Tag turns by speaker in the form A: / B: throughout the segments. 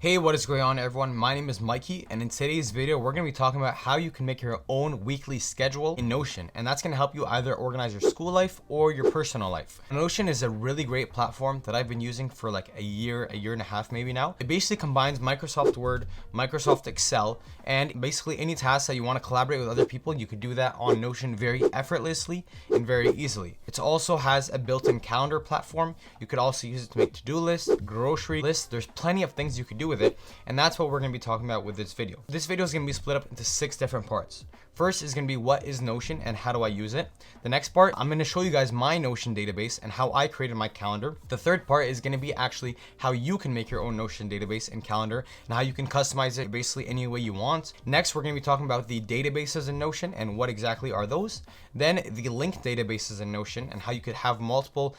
A: Hey, what is going on everyone? My name is Mikey, and in today's video we're going to be talking about how you can make your own weekly schedule in Notion, and that's going to help you either organize your school life or your personal life. Notion is a really great platform that I've been using for like a year and a half maybe now. It basically combines Microsoft Word, Microsoft Excel, and basically any tasks that you want to collaborate with other people, you could do that on Notion very effortlessly and very easily. It also has a built-in calendar platform. You could also use it to make to-do lists, grocery lists. There's plenty of things you could do with it, and that's what we're going to be talking about with this video. This video is going to be split up into 6 different parts. First is going to be what is Notion and how do I use it. The next part, I'm going to show you guys my Notion database and how I created my calendar. The third part is going to be actually how you can make your own Notion database and calendar and how you can customize it basically any way you want. Next, we're going to be talking about the databases in Notion and what exactly are those. Then the linked databases in Notion and how you could have multiple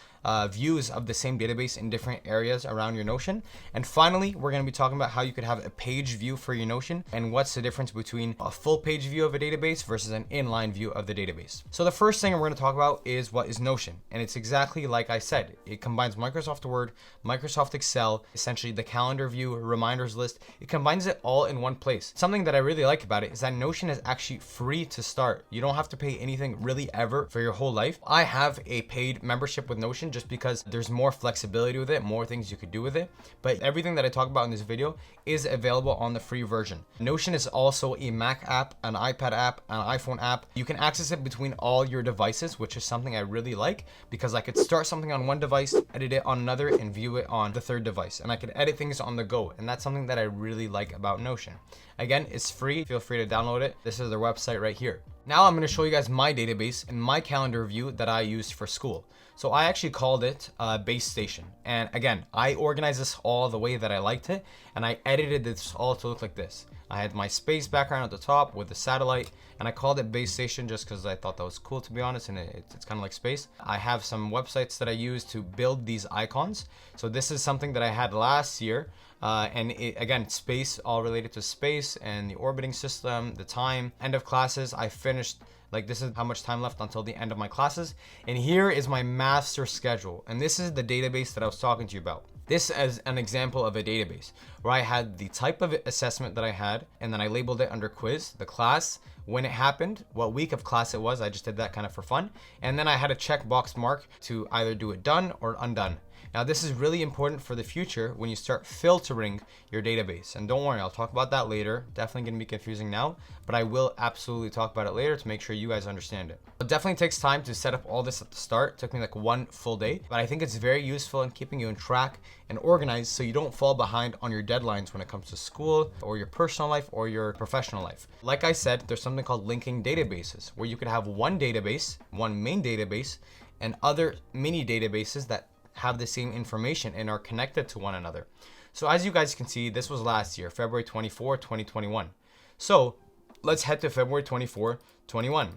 A: views of the same database in different areas around your Notion. And finally, we're going to be talking about how you could have a page view for your Notion and what's the difference between a full page view of a database versus an inline view of the database. So the first thing we're going to talk about is what is Notion, and it's exactly like I said. It combines Microsoft Word, Microsoft Excel, essentially the calendar view, reminders list. It combines it all in one place. Something that I really like about it is that Notion is actually free to start. You don't have to pay anything really ever for your whole life. I have a paid membership with Notion just because there's more flexibility with it, more things you could do with it, but everything that I talk about in this video is available on the free version. Notion is also a Mac app, an iPad app, an iPhone app. You can access it between all your devices, which is something I really like because I could start something on one device, edit it on another, and view it on the third device. And I could edit things on the go, and that's something that I really like about Notion. Again, it's free. Feel free to download it. This is their website right here. Now I'm going to show you guys my database and my calendar view that I used for school. So I actually called it Base Station. And again, I organized this all the way that I liked it, and I edited this all to look like this. I had my space background at the top with the satellite, and I called it Base Station just because I thought that was cool, to be honest, and it's kind of like space. I have some websites that I use to build these icons. So this is something that I had last year, and again, space, all related to space and the orbiting system, the time, end of classes. I finished, like, this is how much time left until the end of my classes. And here is my master schedule. And this is the database that I was talking to you about. This is an example of a database where I had the type of assessment that I had, and then I labeled it under quiz, the class, when it happened, what week of class it was. I just did that kind of for fun. And then I had a checkbox mark to either do it done or undone. Now, this is really important for the future when you start filtering your database. And don't worry, I'll talk about that later. Definitely going to be confusing now, but I will absolutely talk about it later to make sure you guys understand it. It definitely takes time to set up all this at the start. It took me like one full day, but I think it's very useful in keeping you on track and organized so you don't fall behind on your deadlines when it comes to school or your personal life or your professional life. Like I said, there's something called linking databases where you could have one database, one main database, and other mini databases that have the same information and are connected to one another. So as you guys can see, this was last year, February 24, 2021. So let's head to February 24, 21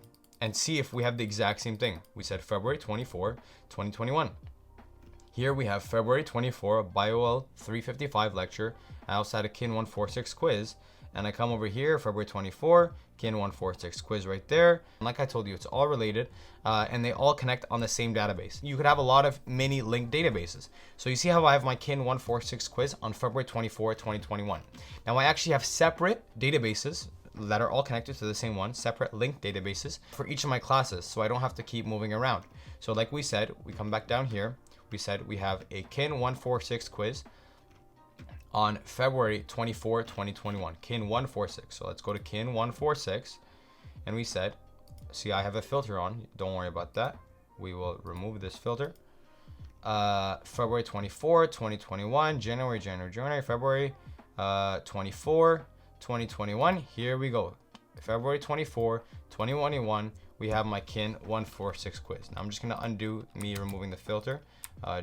A: and see if we have the exact same thing. We said February 24, 2021. Here we have February 24, BioL 355 lecture. I also had a Kin 146 quiz. And I come over here, February 24, Kin 146 quiz right there. And like I told you, it's all related, and they all connect on the same database. You could have a lot of mini linked databases. So you see how I have my Kin 146 quiz on February 24, 2021. Now I actually have separate databases that are all connected to the same one, separate linked databases for each of my classes, so I don't have to keep moving around. So like we said, we come back down here. We said we have a Kin 146 quiz on February 24, 2021, Kin 146. So let's go to Kin 146, and we said, see, I have a filter on. Don't worry about that. We will remove this filter. February 24, 2021, January, February 24, 2021. Here we go. February 24, 2021, we have my Kin 146 quiz. Now I'm just going to undo me removing the filter.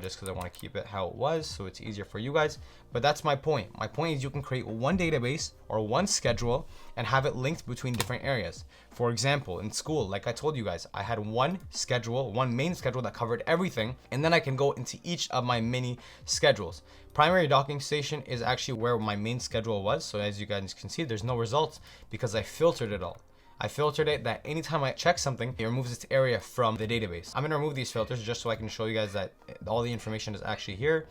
A: Just because I want to keep it how it was so it's easier for you guys. But that's my point. My point is you can create one database or one schedule and have it linked between different areas. For example, in school, like I told you guys, I had one schedule, one main schedule that covered everything, and then I can go into each of my mini schedules. Primary docking station is actually where my main schedule was. So as you guys can see, there's no results because I filtered it all. I filtered it that anytime I check something, it removes its area from the database. I'm going to remove these filters just so I can show you guys that all the information is actually here.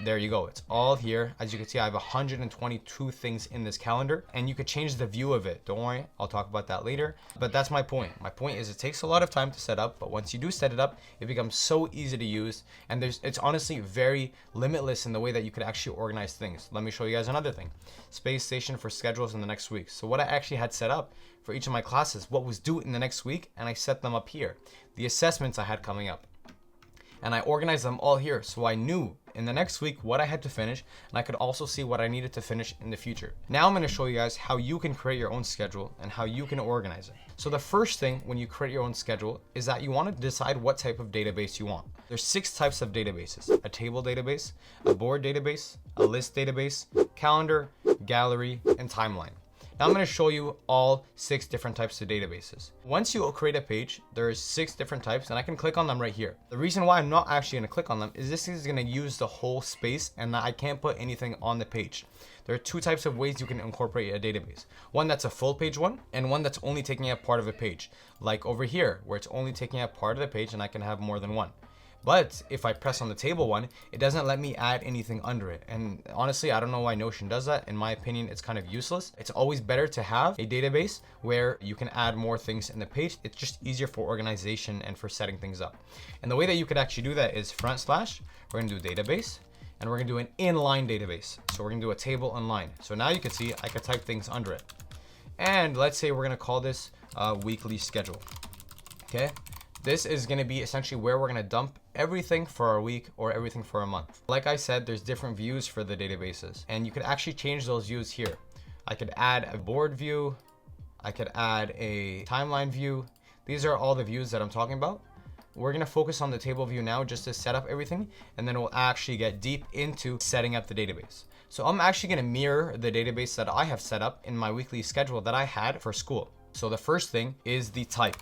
A: there you go. It's all here. As you can see, I have 122 things in this calendar, and you could change the view of it. Don't worry, I'll talk about that later. But that's my point. My point is it takes a lot of time to set up, but once you do set it up, it becomes so easy to use, and it's honestly very limitless in the way that you could actually organize things. Let me show you guys another thing. Space station for schedules in the next week. So what I actually had set up for each of my classes, what was due in the next week, and I set them up here. The assessments I had coming up, and I organized them all here, so I knew in the next week what I had to finish, and I could also see what I needed to finish in the future. Now I'm going to show you guys how you can create your own schedule and how you can organize it. So the first thing when you create your own schedule is that you want to decide what type of database you want. There's 6 types of databases: a table database, a board database, a list database, calendar, gallery, and timeline. Now I'm going to show you all 6 different types of databases. Once you create a page, there's 6 different types, and I can click on them right here. The reason why I'm not actually going to click on them is this is going to use the whole space, and I can't put anything on the page. There are 2 types of ways you can incorporate a database. One that's a full page one, and one that's only taking up part of a page. Like over here, where it's only taking up part of the page, and I can have more than one. But if I press on the table one, it doesn't let me add anything under it. And honestly, I don't know why Notion does that. In my opinion, it's kind of useless. It's always better to have a database where you can add more things in the page. It's just easier for organization and for setting things up. And the way that you could actually do that is /, we're gonna do database, and we're gonna do an inline database. So we're gonna do a table inline. So now you can see I could type things under it. And let's say we're gonna call this weekly schedule, okay? This is going to be essentially where we're going to dump everything for our week or everything for a month. Like I said, there's different views for the databases, and you could actually change those views here. I could add a board view. I could add a timeline view. These are all the views that I'm talking about. We're going to focus on the table view now just to set up everything, and then we'll actually get deep into setting up the database. So I'm actually going to mirror the database that I have set up in my weekly schedule that I had for school. So the first thing is the type.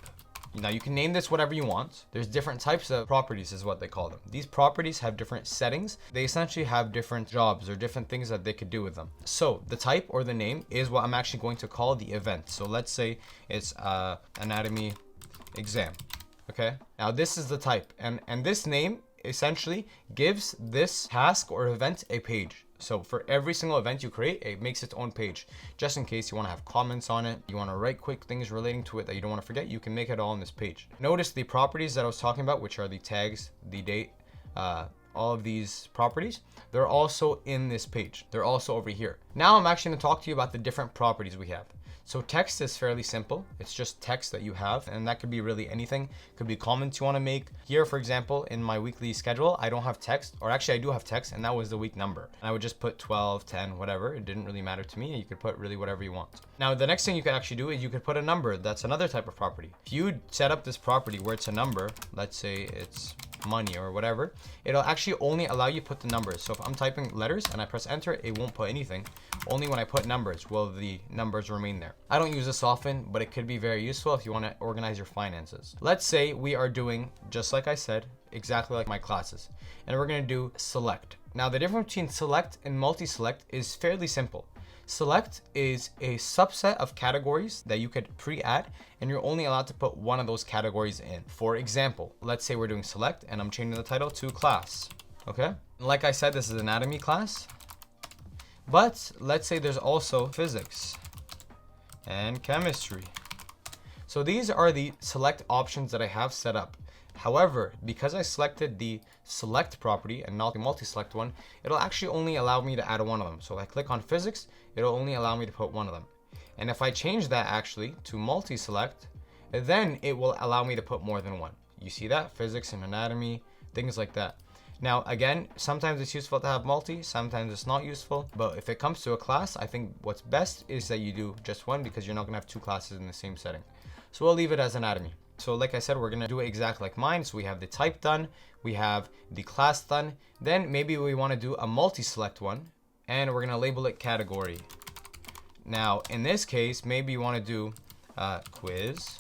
A: Now you can name this whatever you want. There's different types of properties is what they call them. These properties have different settings. They essentially have different jobs or different things that they could do with them. So the type or the name is what I'm actually going to call the event. So let's say it's anatomy exam. Okay. Now this is the type, and this name essentially gives this task or event a page. So for every single event you create, it makes its own page. Just in case you want to have comments on it, you want to write quick things relating to it that you don't want to forget, you can make it all on this page. Notice the properties that I was talking about, which are the tags, the date, all of these properties, they're also in this page. They're also over here. Now I'm actually going to talk to you about the different properties we have. So text is fairly simple. It's just text that you have, and that could be really anything. It could be comments you want to make. Here, for example, in my weekly schedule, I don't have text, or actually I do have text, and that was the week number. And I would just put 12, 10, whatever. It didn't really matter to me. You could put really whatever you want. Now, the next thing you could actually do is you could put a number. That's another type of property. If you set up this property where it's a number, let's say it's money or whatever, it'll actually only allow you to put the numbers. So if I'm typing letters and I press enter, it won't put anything. Only when I put numbers will the numbers remain there. I don't use this often, but it could be very useful if you want to organize your finances. Let's say we are doing, just like I said, exactly like my classes, and we're going to do select. Now the difference between select and multi-select is fairly simple. Select is a subset of categories that you could pre-add, and you're only allowed to put one of those categories in. For example, let's say we're doing select and I'm changing the title to class. Okay. Like I said, this is anatomy class, but let's say there's also physics and chemistry. So these are the select options that I have set up. However, because I selected the select property and not the multi-select one, it'll actually only allow me to add one of them. So if I click on physics, it'll only allow me to put one of them. And if I change that actually to multi-select, then it will allow me to put more than one. You see that? Physics and anatomy, things like that. Now, again, sometimes it's useful to have multi, sometimes it's not useful. But if it comes to a class, I think what's best is that you do just one, because you're not gonna have two classes in the same setting. So we'll leave it as anatomy. So like I said, we're gonna do it exactly like mine. So we have the type done, we have the class done. Then maybe we wanna do a multi-select one, and we're gonna label it category. Now, in this case, maybe you wanna do quiz,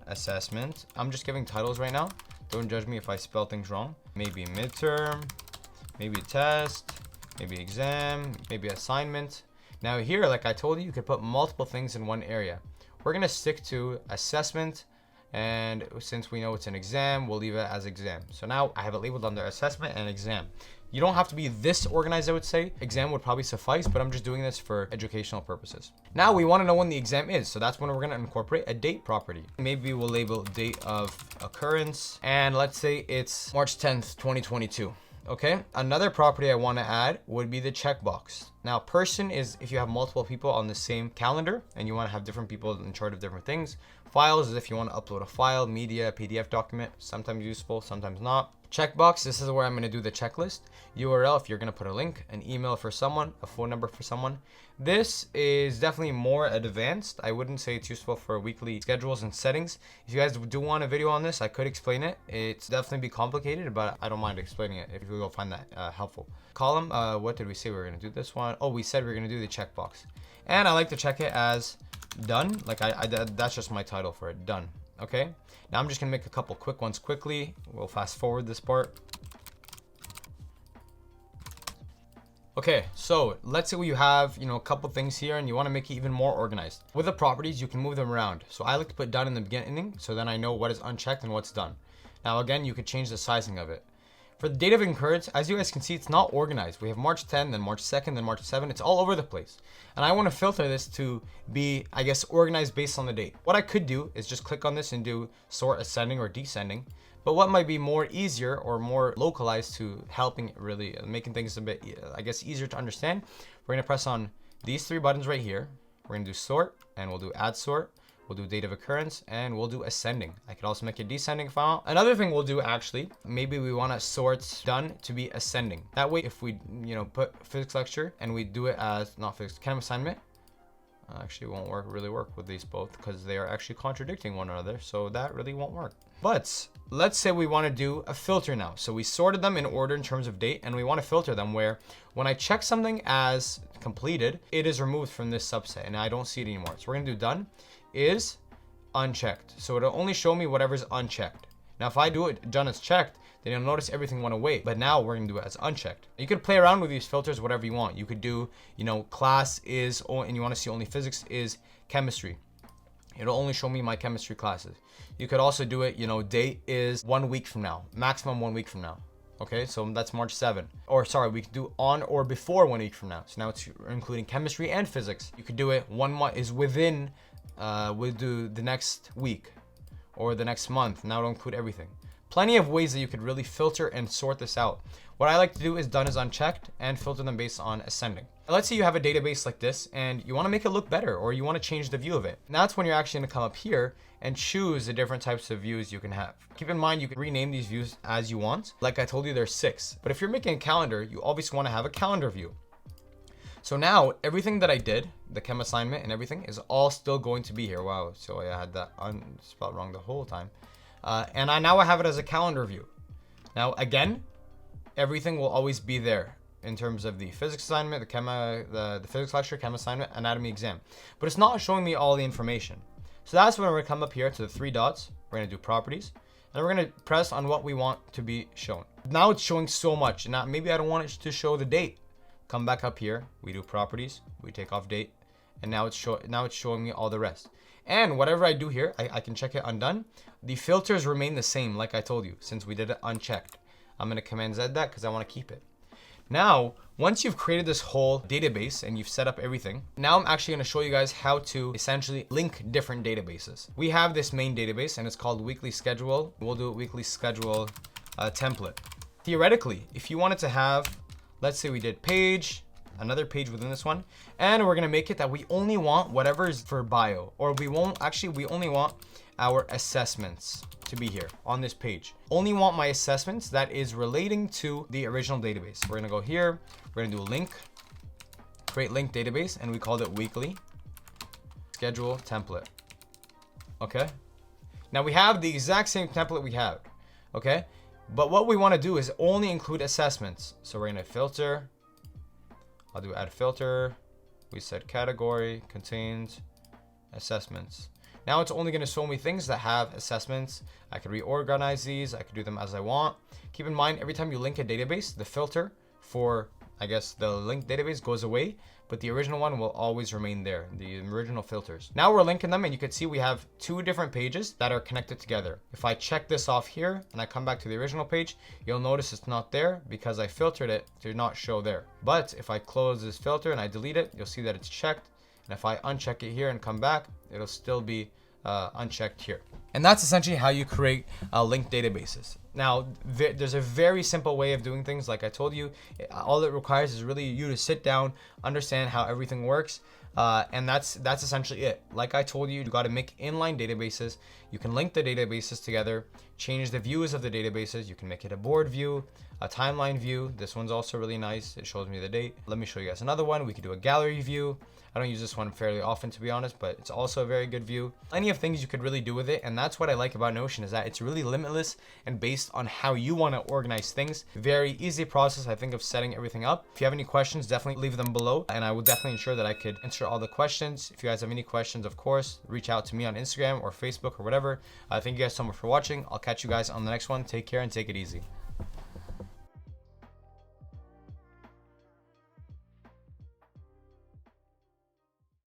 A: assessment. I'm just giving titles right now. Don't judge me if I spell things wrong. Maybe midterm, maybe test, maybe exam, maybe assignment. Now here, like I told you, you could put multiple things in one area. We're gonna stick to assessment, and since we know it's an exam, we'll leave it as exam. So now I have it labeled under assessment and exam. You don't have to be this organized, I would say. Exam would probably suffice, but I'm just doing this for educational purposes. Now we want to know when the exam is. So that's when we're going to incorporate a date property. Maybe we'll label date of occurrence. And let's say it's March 10th, 2022. Okay, another property I want to add would be the checkbox. Now, person is if you have multiple people on the same calendar and you want to have different people in charge of different things. Files is if you want to upload a file, media, PDF document, sometimes useful, sometimes not. Checkbox, this is where I'm going to do the checklist. URL, if you're going to put a link, an email for someone, a phone number for someone. This is definitely more advanced. I wouldn't say it's useful for weekly schedules and settings. If you guys do want a video on this, I could explain it. It's definitely be complicated, but I don't mind explaining it if you will find that helpful. Column, what did we say we were going to do this one? Oh, we said we are going to do the checkbox. And I like to check it as done. Like that's just my title for it, done. Okay, now I'm just gonna make a couple quick ones quickly. We'll fast forward this part. Okay, so let's say you have, a couple things here and you want to make it even more organized. With the properties, you can move them around. So I like to put done in the beginning, so then I know what is unchecked and what's done. Now again, you could change the sizing of it. For the date of occurrence, as you guys can see, it's not organized. We have March 10, then March 2nd, then March 7th. It's all over the place. And I want to filter this to be, I guess, organized based on the date. What I could do is just click on this and do sort ascending or descending. But what might be more easier or more localized to helping really making things a bit, I guess, easier to understand, we're going to press on these three buttons right here. We're going to do sort and we'll do add sort. We'll do date of occurrence and we'll do ascending. I could also make a descending file. Another thing we'll do actually, maybe we want to sort done to be ascending. That way, if we, put physics lecture and we do it as not physics chem assignment, actually won't really work with these both because they are actually contradicting one another. So that really won't work. But let's say we want to do a filter now. So we sorted them in order in terms of date and we want to filter them where when I check something as completed, it is removed from this subset and I don't see it anymore. So we're going to do done is unchecked. So it'll only show me whatever's unchecked. Now, if I do it done as checked, then you'll notice everything went away. But now we're going to do it as unchecked. You could play around with these filters whatever you want. You could do, class is, and you want to see only physics is chemistry. It'll only show me my chemistry classes. You could also do it, date is 1 week from now, maximum 1 week from now. Okay, so that's March 7. Or sorry, we could do on or before 1 week from now. So now it's including chemistry and physics. You could do it 1 month is within, we'll do the next week or the next month. Now it'll include everything. Plenty of ways that you could really filter and sort this out. What I like to do is done as unchecked and filter them based on ascending. Let's say you have a database like this and you want to make it look better or you want to change the view of it. And that's when you're actually going to come up here and choose the different types of views you can have. Keep in mind, you can rename these views as you want. Like I told you, there's 6. But if you're making a calendar, you obviously want to have a calendar view. So now everything that I did, the chem assignment and everything is all still going to be here. Wow, so I had that spelled wrong the whole time. And now I have it as a calendar view. Now again, everything will always be there in terms of the physics assignment, the physics lecture, chem assignment, anatomy exam. But it's not showing me all the information. So that's when we're going to come up here to the 3 dots. We're going to do properties. And we're going to press on what we want to be shown. Now it's showing so much. Now maybe I don't want it to show the date. Come back up here. We do properties. We take off date. And now it's showing me all the rest. And whatever I do here, I can check it undone. The filters remain the same, like I told you, since we did it unchecked. I'm going to Command Z that because I want to keep it. Now, once you've created this whole database and you've set up everything, now I'm actually going to show you guys how to essentially link different databases. We have this main database and it's called weekly schedule. We'll do a weekly schedule template. Theoretically, if you wanted to have, let's say we did page, another page within this one, and we're going to make it that we only want whatever is for bio, or we only want our assessments to be here on this page. Only want my assessments that is relating to the original database. We're going to go here. We're going to do a link, create link database, and we called it weekly schedule template. Okay. Now we have the exact same template we have. Okay. But what we want to do is only include assessments. So we're going to filter. I'll do add filter. We said category contains assessments. Now it's only going to show me things that have assessments. I could reorganize these. I could do them as I want. Keep in mind, every time you link a database, the filter for I guess the linked database goes away, but the original one will always remain there, the original filters. Now we're linking them, and you can see we have 2 different pages that are connected together. If I check this off here and I come back to the original page, you'll notice it's not there because I filtered it to not show there. But if I close this filter and I delete it, you'll see that it's checked. And if I uncheck it here and come back, it'll still be unchecked here. And that's essentially how you create linked databases. Now, there's a very simple way of doing things. Like I told you, all it requires is really you to sit down, understand how everything works, and that's essentially it. Like I told you, you got to make inline databases. You can link the databases together, change the views of the databases. You can make it a board view, a timeline view. This one's also really nice. It shows me the date. Let me show you guys another one. We could do a gallery view. I don't use this one fairly often, to be honest, but it's also a very good view. Plenty of things you could really do with it, and that's what I like about Notion, is that it's really limitless and based on how you want to organize things. Very easy process, I think, of setting everything up. If you have any questions, definitely leave them below, and I will definitely ensure that I could answer all the questions. If you guys have any questions, of course, reach out to me on Instagram or Facebook or whatever. Thank you guys so much for watching. I'll catch you guys on the next one. Take care and take it easy.